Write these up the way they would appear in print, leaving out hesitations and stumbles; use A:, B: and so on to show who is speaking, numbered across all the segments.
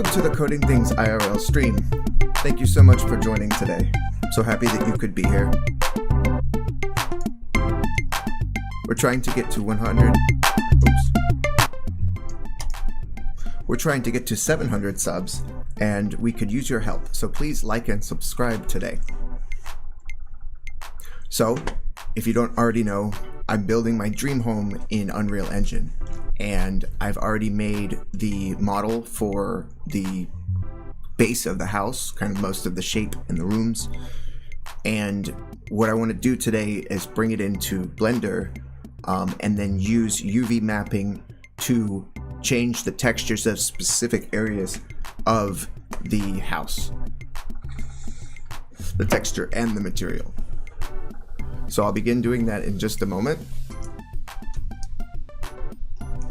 A: Welcome to the Coding Things IRL stream. Thank you so much for joining today. I'm so happy that you could be here. We're trying to get to 100. We're trying to get to 700 subs, and we could use your help. So please like and subscribe today. So, if you don't already know, I'm building my dream home in Unreal Engine, and I've already made the model for the base of the house, kind of most of the shape in the rooms. And what I want to do today is bring it into Blender and then use UV mapping to change the textures of specific areas of the house, the texture and the material. So I'll begin doing that in just a moment.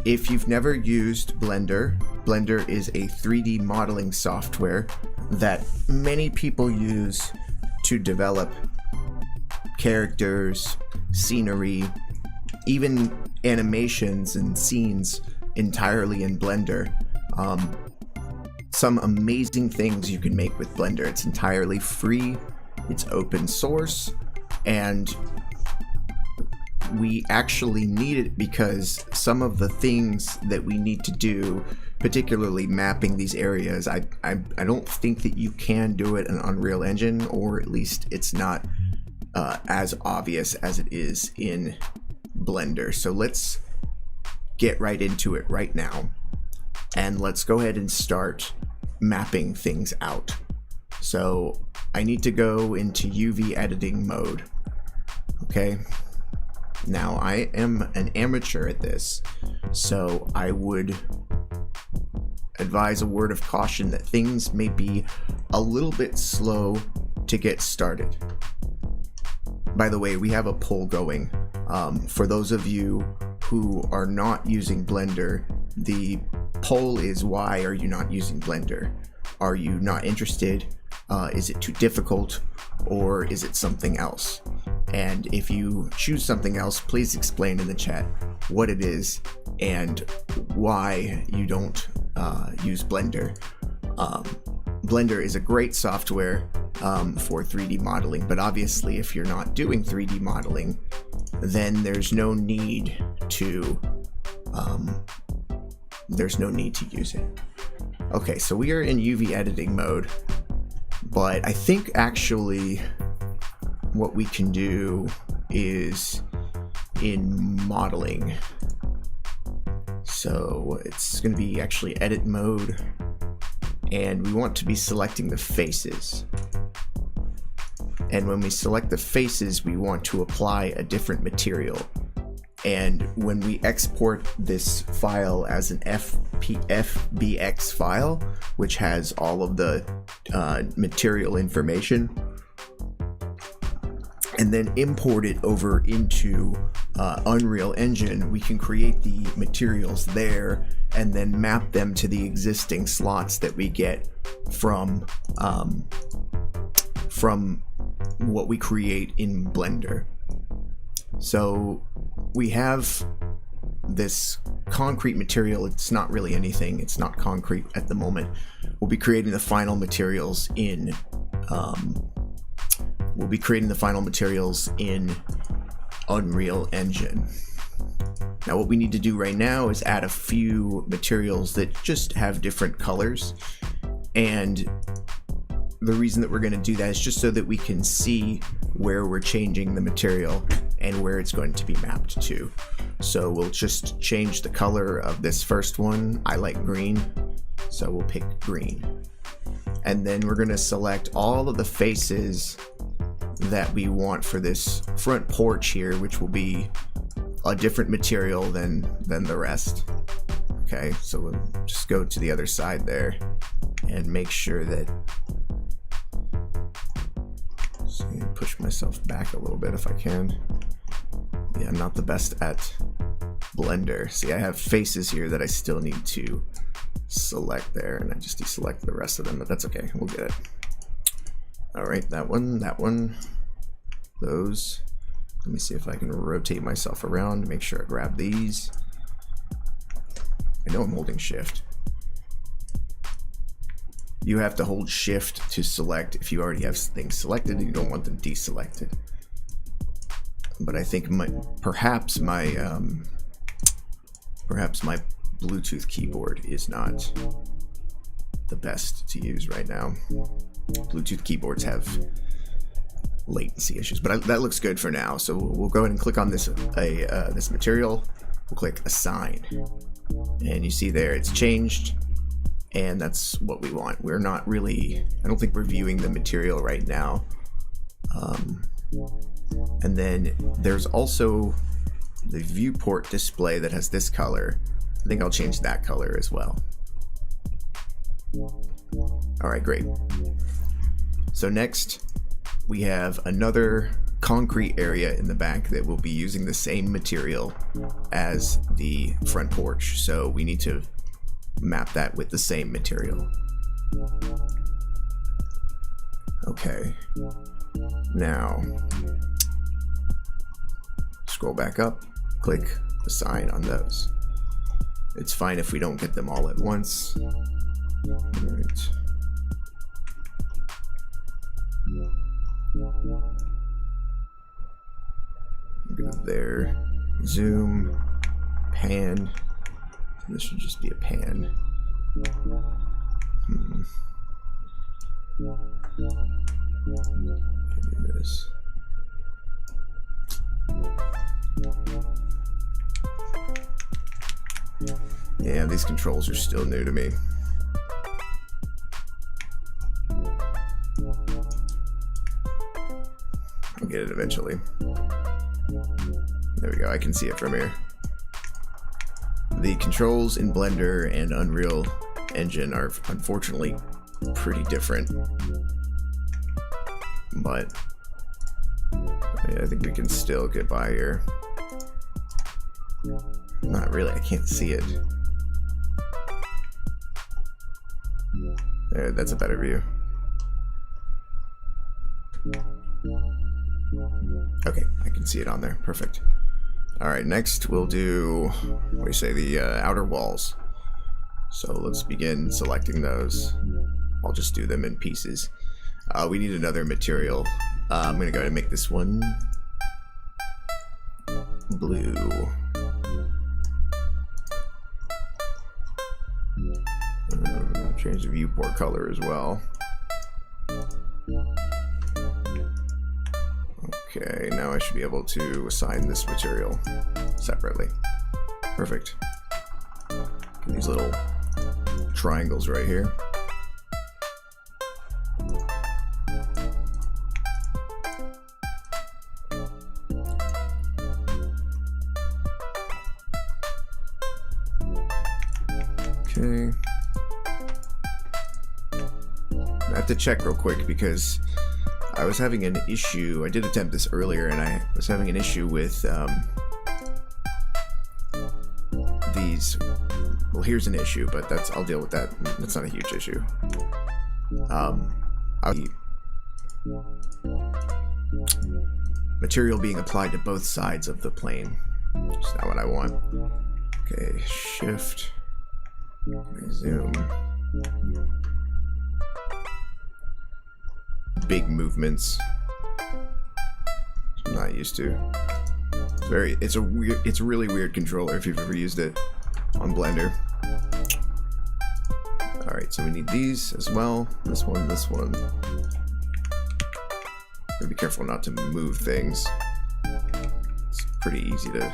A: If you've never used Blender, Blender is a 3D modeling software that many people use to develop characters, scenery, even animations and scenes entirely in Blender. Some amazing things you can make with Blender. It's entirely free, it's open source, and we actually need it because some of the things that we need to do, particularly mapping these areas, I don't think that you can do it in Unreal Engine, or at least it's not as obvious as it is in Blender. So let's get right into it right now, and let's go ahead and start mapping things out. So I need to go into UV editing mode. Okay. Now I am an amateur at this, so I would advise a word of caution that things may be a little bit slow to get started. By the way, we have a poll going. For those of you who are not using Blender, the poll is, why are you not using Blender? Are you not interested? Is it too difficult? Or is it something else? And if you choose something else, please explain in the chat what it is and why you don't use Blender. Blender is a great software for 3D modeling, but obviously if you're not doing 3D modeling, then there's no need to use it. Okay, so we are in UV editing mode, but I think actually what we can do is in modeling. So it's going to be actually edit mode, and we want to be selecting the faces. And when we select the faces, we want to apply a different material. And when we export this file as an FBX file, which has all of the material information, and then import it over into Unreal Engine, we can create the materials there and then map them to the existing slots that we get from what we create in Blender. So we have this concrete material. It's not really anything. It's not concrete at the moment. We'll be creating the final materials in Unreal Engine. Now what we need to do right now is add a few materials that just have different colors, and the reason that we're going to do that is just so that we can see where we're changing the material and where it's going to be mapped to. So we'll just change the color of this first one. I like green, so we'll pick green. And then we're going to select all of the faces that we want for this front porch here, which will be a different material than the rest. Okay, so we'll just go to the other side there and make sure that, so push myself back a little bit if I can. Yeah, I'm not the best at Blender. See, I have faces here that I still need to select there, and I just deselect the rest of them, but that's okay, we'll get it. All right, that one, those. Let me see if I can rotate myself around to make sure I grab these. I know I'm holding shift. You have to hold shift to select if you already have things selected and you don't want them deselected. But I think perhaps my Bluetooth keyboard is not the best to use right now. Bluetooth keyboards have latency issues, but that looks good for now. So we'll go ahead and click on this this material. We'll click assign, and you see there it's changed, and that's what we want. We're not really, I don't think we're viewing the material right now. And then there's also the viewport display that has this color. I think I'll change that color as well. All right, great. So next we have another concrete area in the back that will be using the same material as the front porch. So we need to map that with the same material. Okay. Now, scroll back up, click assign on those. It's fine if we don't get them all at once. All right. Go there, zoom, pan. This should just be a pan. Do this. Yeah, these controls are still new to me. I'll get it eventually. There we go, I can see it from here. The controls in Blender and Unreal Engine are unfortunately pretty different. But I think we can still get by here. Not really, I can't see it. There, that's a better view. Okay, I can see it on there. Perfect. Alright, next we'll do, what do you say, the outer walls. So let's begin selecting those. I'll just do them in pieces. We need another material. I'm going to go ahead and make this one blue. Change the viewport color as well. Okay, now I should be able to assign this material separately. Perfect. Get these little triangles right here. Okay. I have to check real quick because I was having an issue. I did attempt this earlier, and I was having an issue with these. Well, here's an issue, but I'll deal with that. That's not a huge issue. Material being applied to both sides of the plane. That's not what I want. Okay, shift, zoom. Big movements. I'm not used to. It's a really weird controller if you've ever used it on Blender. Alright, so we need these as well. This one, this one. Gotta be careful not to move things. It's pretty easy to,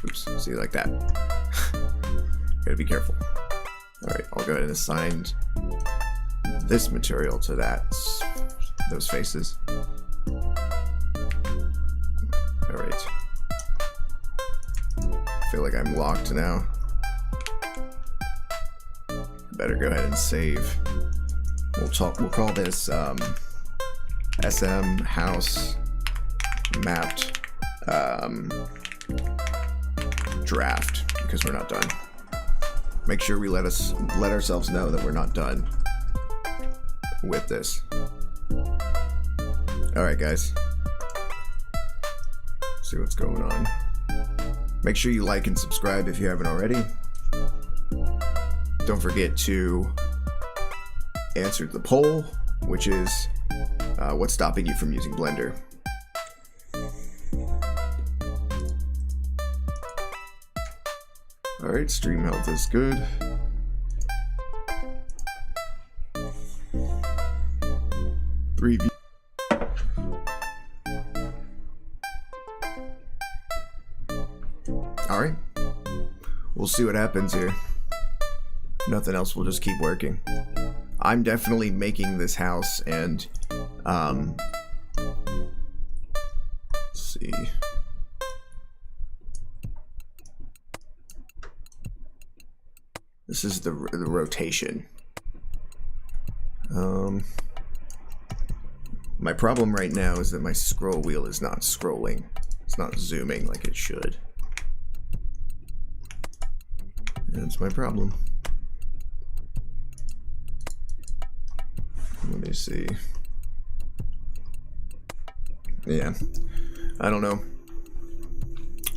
A: oops, see, like that. Gotta be careful. Alright, I'll go ahead and assign this material to those faces. Alright. I feel like I'm locked now. Better go ahead and save. We'll call this SM house mapped draft, because we're not done. Make sure we let ourselves know that we're not done with this. Alright guys, see what's going on. Make sure you like and subscribe if you haven't already. Don't forget to answered the poll, which is what's stopping you from using Blender? Alright, stream health is good. Three views. Alright. We'll see what happens here. Nothing else, we'll just keep working. I'm definitely making this house, and let's see. This is the rotation. My problem right now is that my scroll wheel is not scrolling. It's not zooming like it should. That's my problem. Let me see. Yeah, I don't know.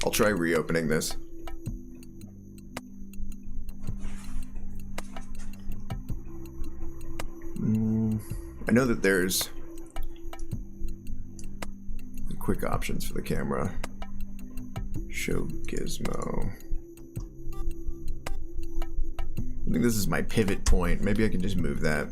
A: I'll try reopening this. I know that there's quick options for the camera. Show gizmo. I think this is my pivot point. Maybe I can just move that.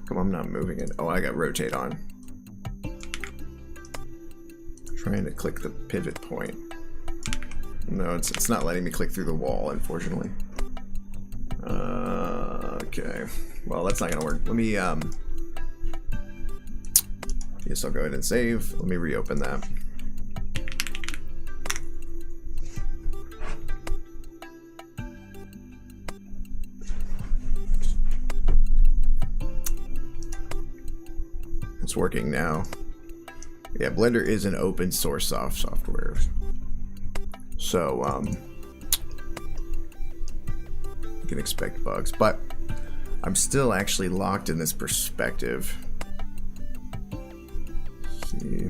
A: Come on, I'm not moving it. Oh, I got rotate on. Trying to click the pivot point. No, it's not letting me click through the wall, unfortunately. Okay. Well, that's not gonna work. Let me, guess I'll go ahead and save. Let me reopen that. It's working now. Yeah, Blender is an open source software. So, you can expect bugs, but I'm still actually locked in this perspective. Let's see.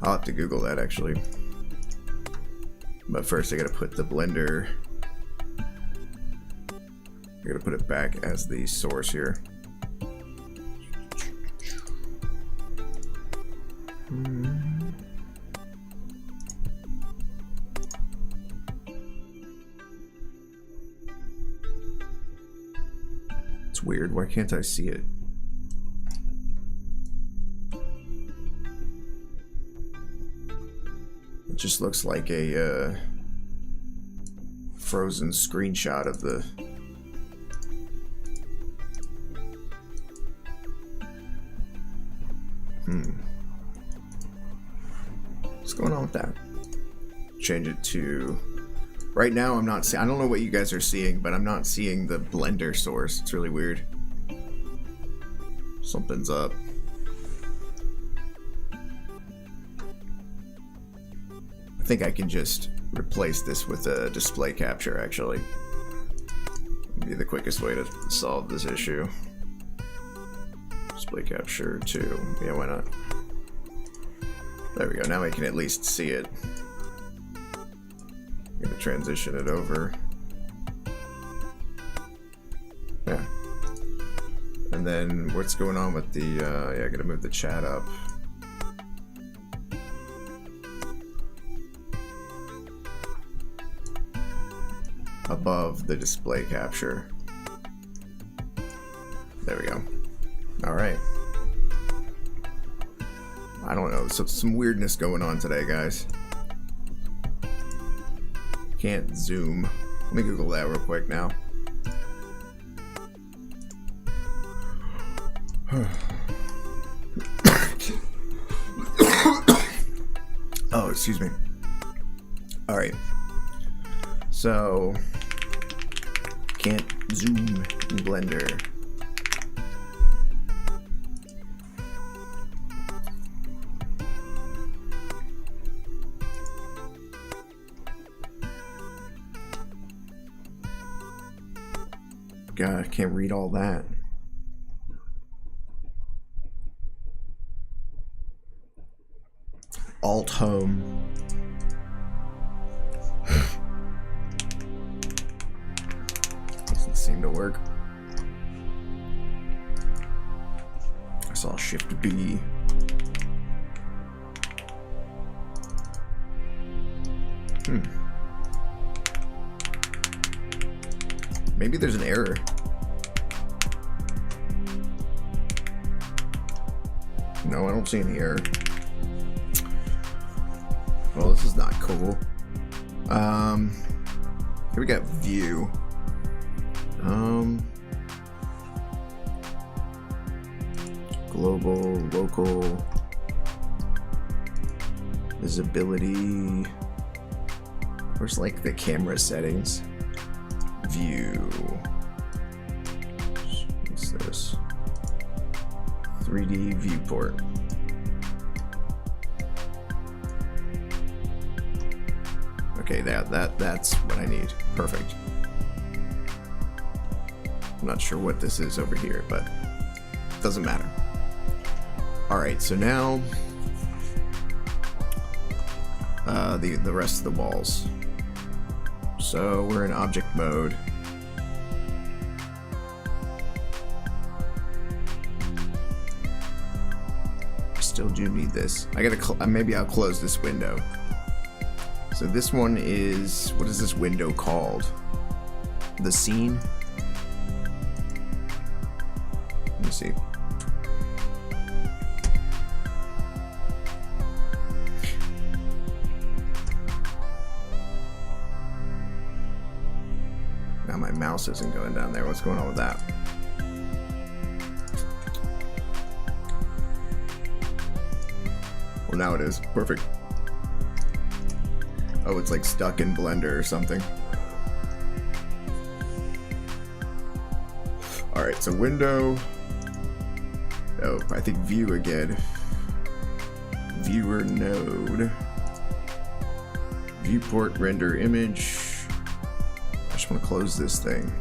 A: I'll have to Google that actually. But first I gotta put the Blender, I gotta put it back as the source here. It's weird, why can't I see it? It just looks like a frozen screenshot of the What's going on with that? Change it to... Right now I'm not seeing... I don't know what you guys are seeing, but I'm not seeing the Blender source. It's really weird. Something's up. I think I can just replace this with a display capture, actually. It'd be the quickest way to solve this issue. Display capture 2. Yeah, why not? There we go. Now I can at least see it. I'm gonna transition it over. Yeah. And then what's going on with the, yeah, I gotta move the chat up. Above the display capture. There we go. Alright. I don't know, so some weirdness going on today, guys. Can't zoom. Let me Google that real quick now. Oh, excuse me. Alright. So, can't zoom in Blender. God, I can't read all that. Alt home. Doesn't seem to work. I saw Shift B. Maybe there's an error. No, I don't see any error. Well, this is not cool. Here we got view. Global, local, visibility. Where's like the camera settings? View. What's this? 3D viewport. Okay, that's what I need. Perfect. I'm not sure what this is over here, but it doesn't matter. Alright, so now the rest of the walls. So we're in object mode. I still do need this. I gotta maybe I'll close this window. So this one is, what is this window called? The scene? Let me see. Now my mouse isn't going down there. What's going on with that? Well, now it is. Perfect. Oh, it's like stuck in Blender or something. Alright, so window. Oh, I think view again. Viewer node. Viewport render image. I just want to close this thing.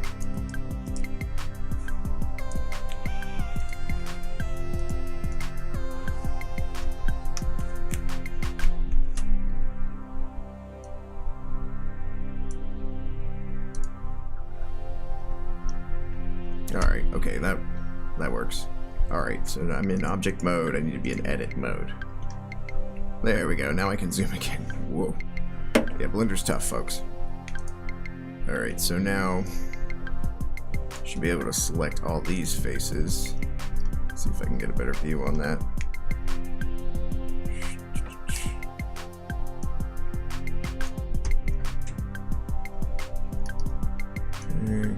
A: Alright, okay, that works. Alright, so I'm in object mode. I need to be in edit mode. There we go. Now I can zoom again. Whoa. Yeah, Blender's tough, folks. Alright, so now I should be able to select all these faces. Let's see if I can get a better view on that. Okay.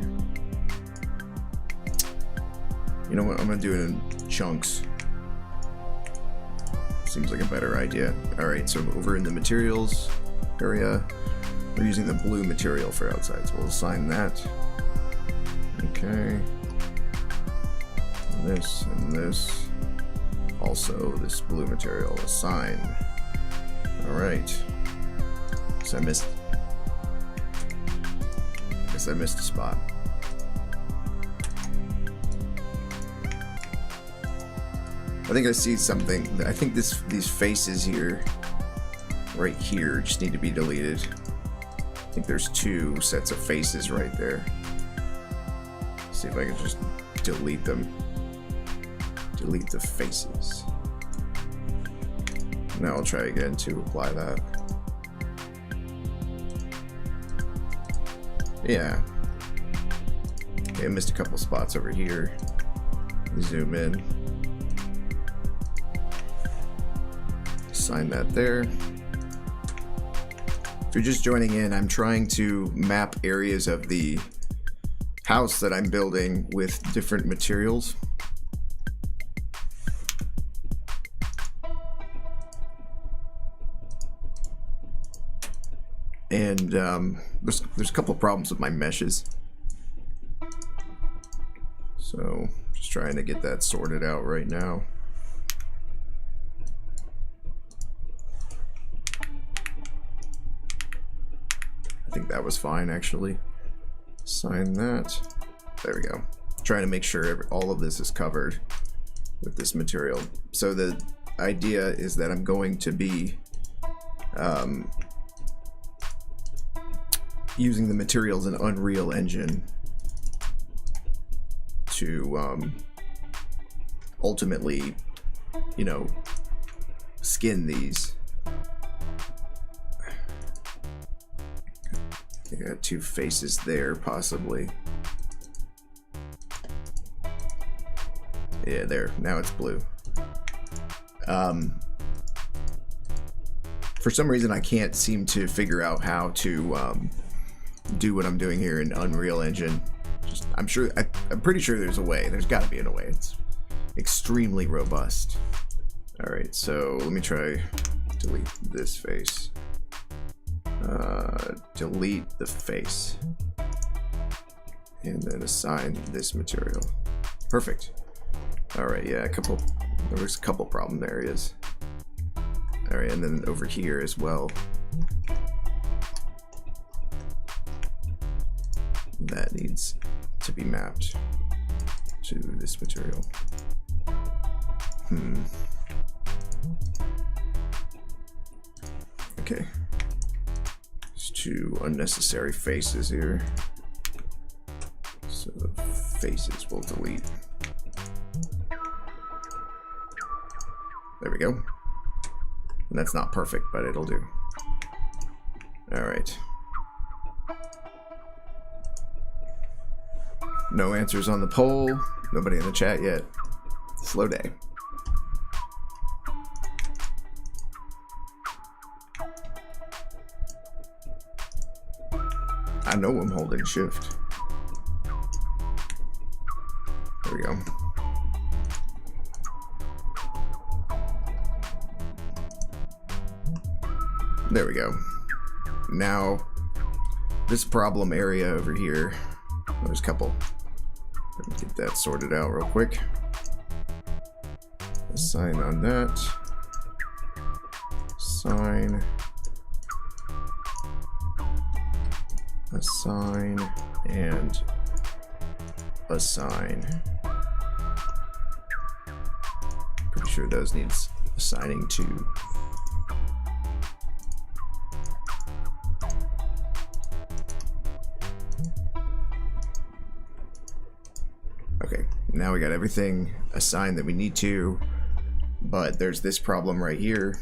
A: You know what? I'm gonna do it in chunks. Seems like a better idea. Alright, so over in the materials area, we're using the blue material for outside, so we'll assign that. Okay. And this. Also, this blue material assign. Alright. So I guess I missed a spot. I think I see something. I think these faces here, right here, just need to be deleted. I think there's two sets of faces right there. Let's see if I can just delete them. Delete the faces. Now I'll try again to apply that. Yeah. Okay, I missed a couple spots over here. Zoom in. Assign that there. If you're just joining in, I'm trying to map areas of the house that I'm building with different materials. And there's a couple of problems with my meshes. So just trying to get that sorted out right now. I think that was fine, actually. Sign that. There we go. Trying to make sure all of this is covered with this material. So the idea is that I'm going to be using the materials in Unreal Engine to ultimately, you know, skin these. I got two faces there, possibly. Yeah, there. Now it's blue. For some reason, I can't seem to figure out how to do what I'm doing here in Unreal Engine. I'm pretty sure there's a way. There's got to be a way. It's extremely robust. All right, so let me try delete this face. Delete the face, and then assign this material. Perfect. All right, yeah, there was a couple problem areas. All right, and then over here as well. That needs to be mapped to this material. Okay. There's two unnecessary faces here. So the faces will delete. There we go. And that's not perfect, but it'll do. All right. No answers on the poll. Nobody in the chat yet. Slow day. I know I'm holding shift. There we go. There we go. Now, this problem area over here, there's a couple. Let me get that sorted out real quick. Assign on that. Assign. Assign and assign. Pretty sure those needs assigning to. Okay, now we got everything assigned that we need to, but there's this problem right here.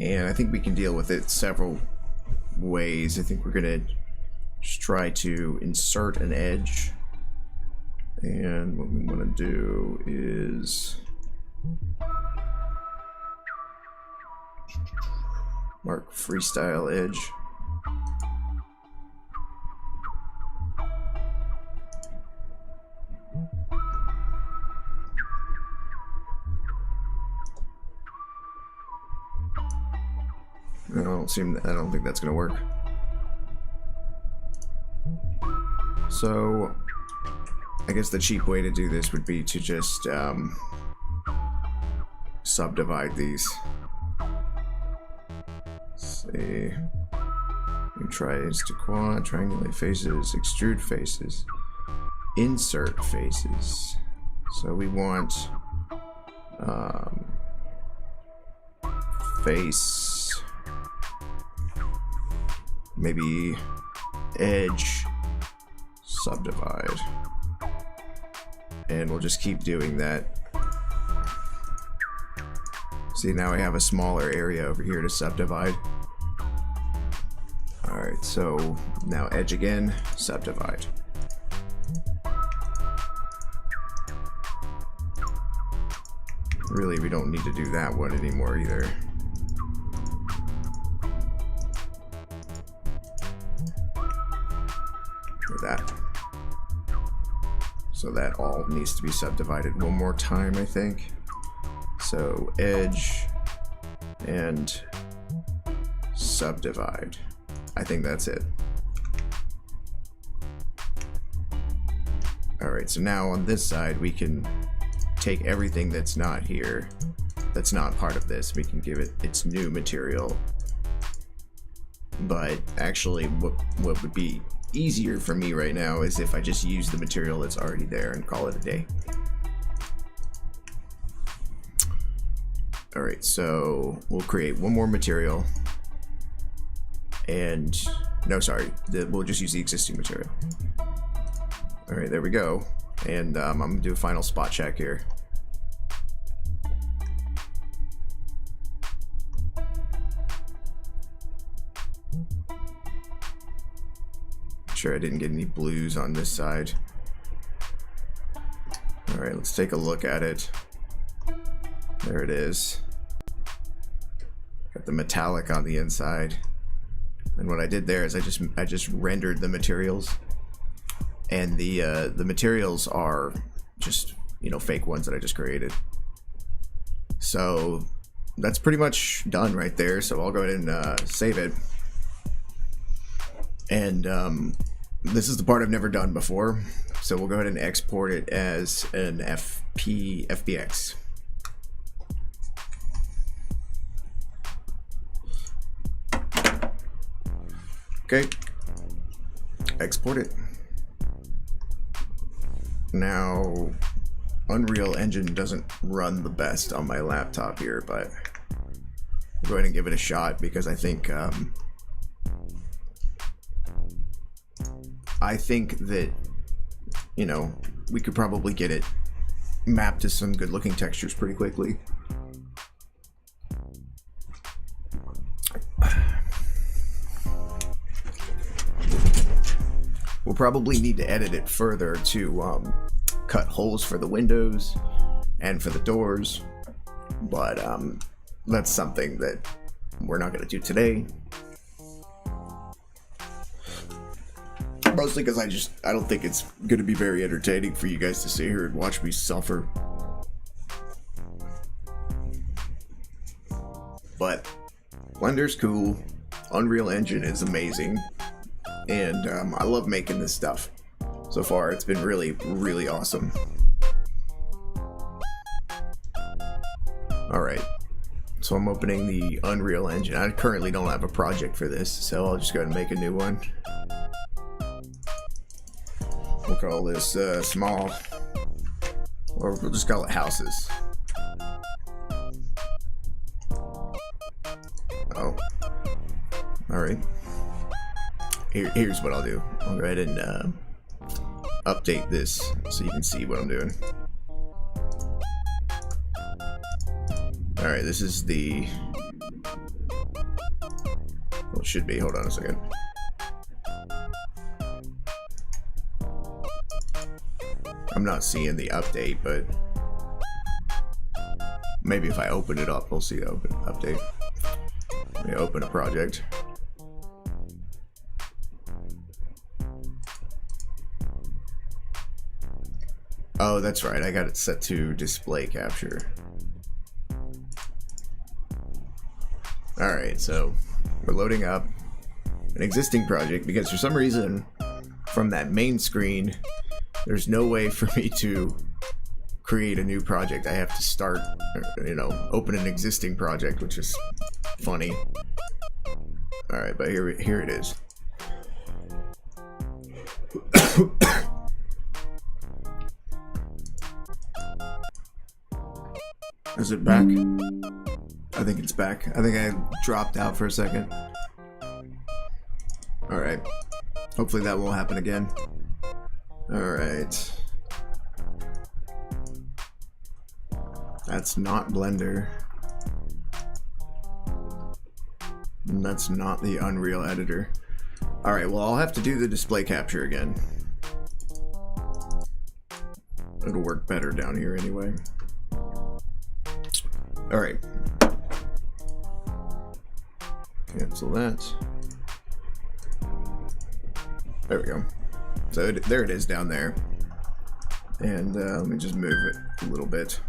A: And I think we can deal with it several ways. I think we're gonna just try to insert an edge. And what we want to do is mark freestyle edge. I don't think that's gonna work. So I guess the cheap way to do this would be to just subdivide these. Let's see. We try is to quad, triangulate faces, extrude faces, insert faces. So we want face. Maybe edge subdivide, and we'll just keep doing that. See, now we have a smaller area over here to subdivide. Alright, so now edge again, subdivide. Really, we don't need to do that one anymore either. That. So that all needs to be subdivided one more time, I think. So edge and subdivide. I think that's it. Alright, so now on this side we can take everything that's not here, that's not part of this, we can give it its new material. But actually what would be easier for me right now is if I just use the material that's already there and call it a day. All right, so we'll create one more material, and no, sorry, we'll just use the existing material. All right, there we go. And I'm gonna do a final spot check here. Sure I didn't get any blues on this side. All right, let's take a look at it. There it is. Got the metallic on the inside. And what I did there is I just rendered the materials, and the materials are just, you know, fake ones that I just created. So that's pretty much done right there. So I'll go ahead and save it. And this is the part I've never done before. So we'll go ahead and export it as an FBX. Okay, export it. Now, Unreal Engine doesn't run the best on my laptop here, but I'll go ahead and give it a shot because I think that, you know, we could probably get it mapped to some good looking textures pretty quickly. We'll probably need to edit it further to cut holes for the windows and for the doors, but that's something that we're not going to do today. Mostly because I don't think it's going to be very entertaining for you guys to sit here and watch me suffer. But Blender's cool, Unreal Engine is amazing, and I love making this stuff. So far, it's been really, really awesome. Alright, so I'm opening the Unreal Engine. I currently don't have a project for this, so I'll just go ahead and make a new one. We'll call this small, or we'll just call it houses. Oh, alright. Here's what I'll do. I'll go ahead and update this so you can see what I'm doing. Alright, this is the... well, it should be. Hold on a second. I'm not seeing the update, but maybe if I open it up, we'll see the update. Let me open a project. Oh, that's right. I got it set to display capture. Alright, so we're loading up an existing project because for some reason from that main screen there's no way for me to create a new project. I have to start, you know, open an existing project, which is funny. Alright, but here it is. Is it back? I think it's back. I think I dropped out for a second. Alright. Hopefully that won't happen again. Alright. That's not Blender. And that's not the Unreal editor. Alright, well I'll have to do the display capture again. It'll work better down here anyway. Alright. Cancel that. There we go. So there it is down there. And let me just move it a little bit.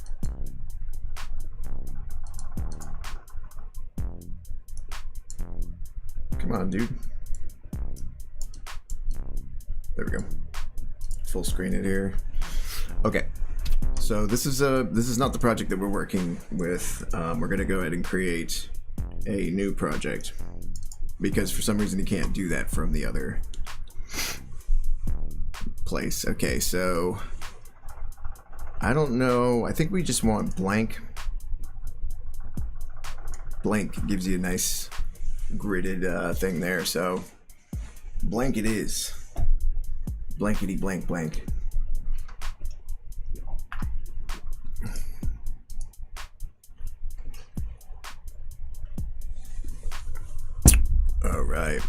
A: Come on, dude. There we go. Full screen it here. Okay. So this is not the project that we're working with. We're gonna go ahead and create a new project because for some reason you can't do that from the other place. Okay, so I don't know. I think we just want blank. blank gives you a nice gridded thing there, so blank it is. Blankety blank blank. All right.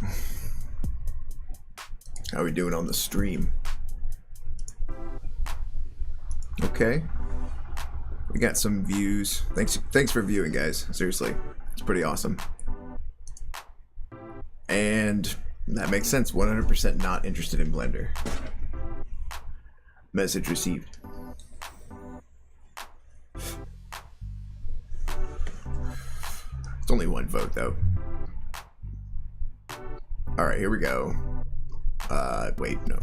A: How are we doing on the stream? Okay. We got some views. Thanks for viewing, guys. Seriously, it's pretty awesome. And that makes sense. 100% not interested in Blender. Message received. It's only one vote, though. All right, here we go. Wait, no.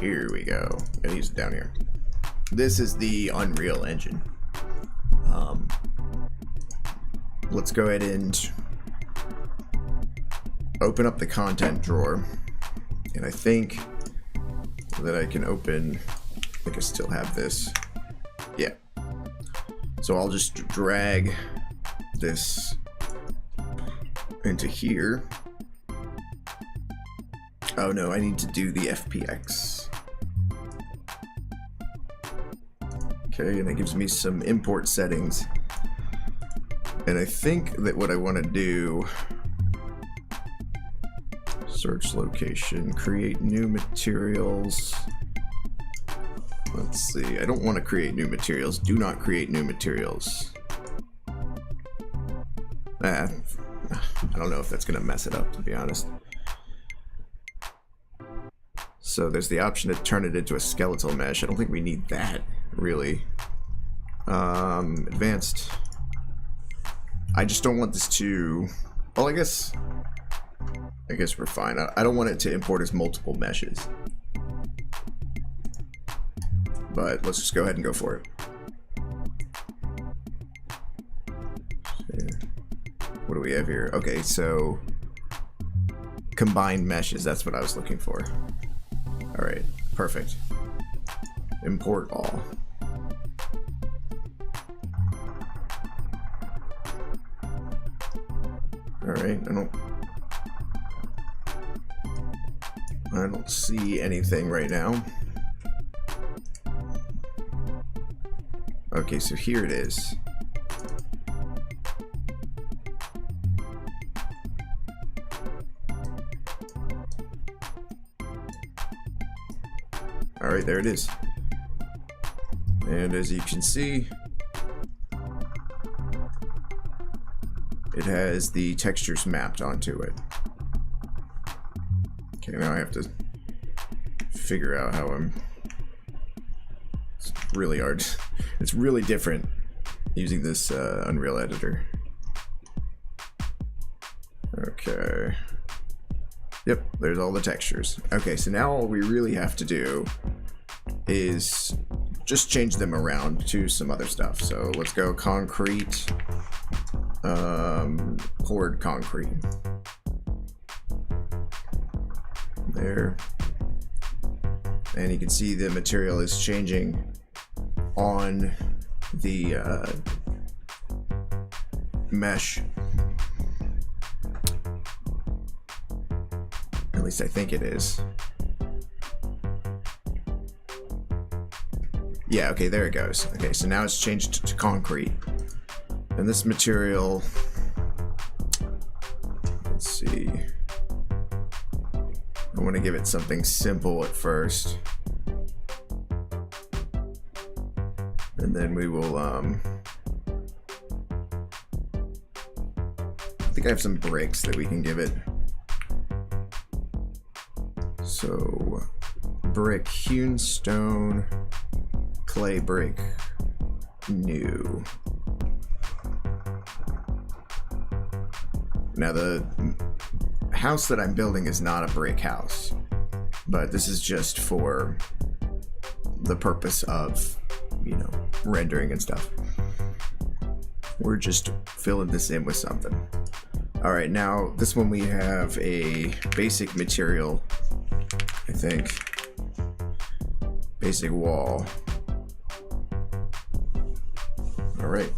A: Here we go. I use it down here. This is the Unreal Engine. Let's go ahead and open up the content drawer. And I think that I can open, I think I still have this. Yeah. So I'll just drag this into here. Oh no, I need to do the FPX. Okay, and it gives me some import settings. And I think that what I want to do, search location, create new materials. Let's see, I don't want to create new materials. Do not create new materials. I don't know if that's going to mess it up, to be honest. So there's the option to turn it into a skeletal mesh. I don't think we need that, really. Advanced. I just don't want this to... Well, I guess we're fine. I don't want it to import as multiple meshes. But let's just go ahead and go for it. What do we have here? Okay, so... combined meshes, that's what I was looking for. Alright, perfect. Import all. Alright, I don't see anything right now. Okay, so here it is. Alright, there it is. And as you can see, it has the textures mapped onto it. Okay, now I have to figure out how I'm... It's really hard. It's really different using this Unreal editor. Okay. Yep, there's all the textures. Okay, so now all we really have to do is just change them around to some other stuff. So let's go concrete, poured concrete. There. And you can see the material is changing on the mesh. At least I think it is. Yeah, okay, there it goes. Okay, so now it's changed to concrete. And this material, let's see. I want to give it something simple at first. And then we will, I think I have some bricks that we can give it. So, brick, hewn stone, clay brick, new. Now the house that I'm building is not a brick house, but this is just for the purpose of, you know, rendering and stuff. We're just filling this in with something. All right, now this one we have a basic material, I think. Basic wall. All right.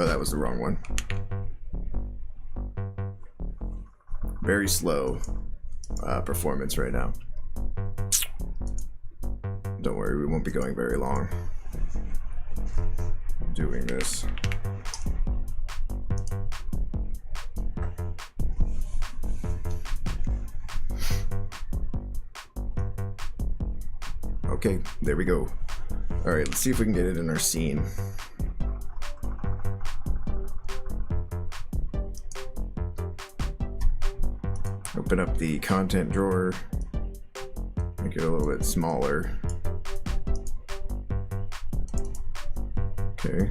A: Oh, that was the wrong one. Very slow performance right now. Don't worry, we won't be going very long doing this. Okay, there we go. Alright, let's see if we can get it in our scene. Open up the content drawer, make it a little bit smaller. Okay.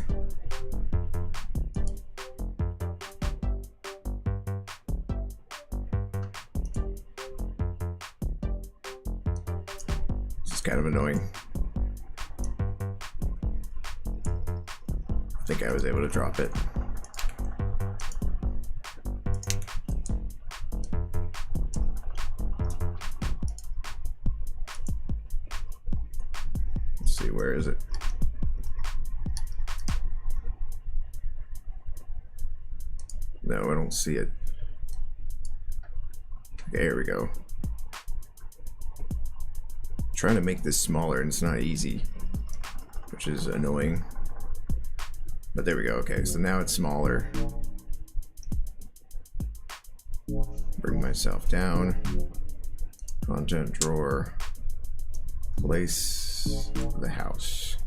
A: This is kind of annoying. I think I was able to drop it. Let's see, where is it? No, I don't see it. Okay, here we go. Trying to make this smaller and it's not easy, which is annoying. But there we go. Okay, so now it's smaller. Bring myself down. Content drawer. Place the house.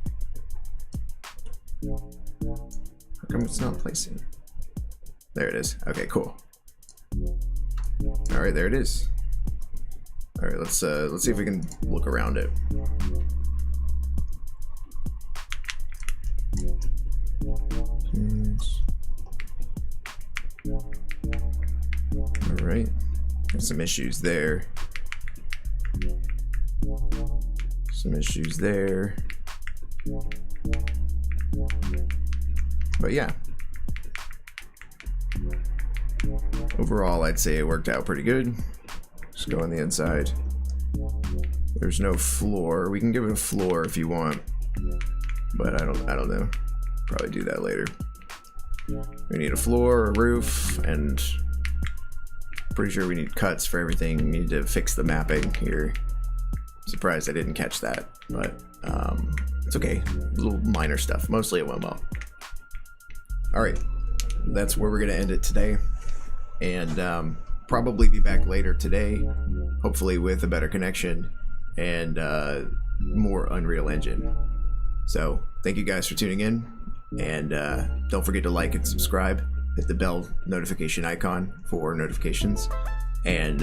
A: How come it's not placing? There it is. Okay, cool. All right, there it is. All right, let's see if we can look around it. All right, got some issues there. Some issues there. But yeah. Overall, I'd say it worked out pretty good. Just go on the inside. There's no floor. We can give it a floor if you want, but I don't know. Probably do that later. We need a floor, a roof, and pretty sure we need cuts for everything. We need to fix the mapping here. Surprised I didn't catch that, but it's okay. Little minor stuff. Mostly it went well. All right, that's where we're gonna end it today, and probably be back later today, hopefully with a better connection and more Unreal Engine. So thank you guys for tuning in, and don't forget to like and subscribe. Hit the bell notification icon for notifications, and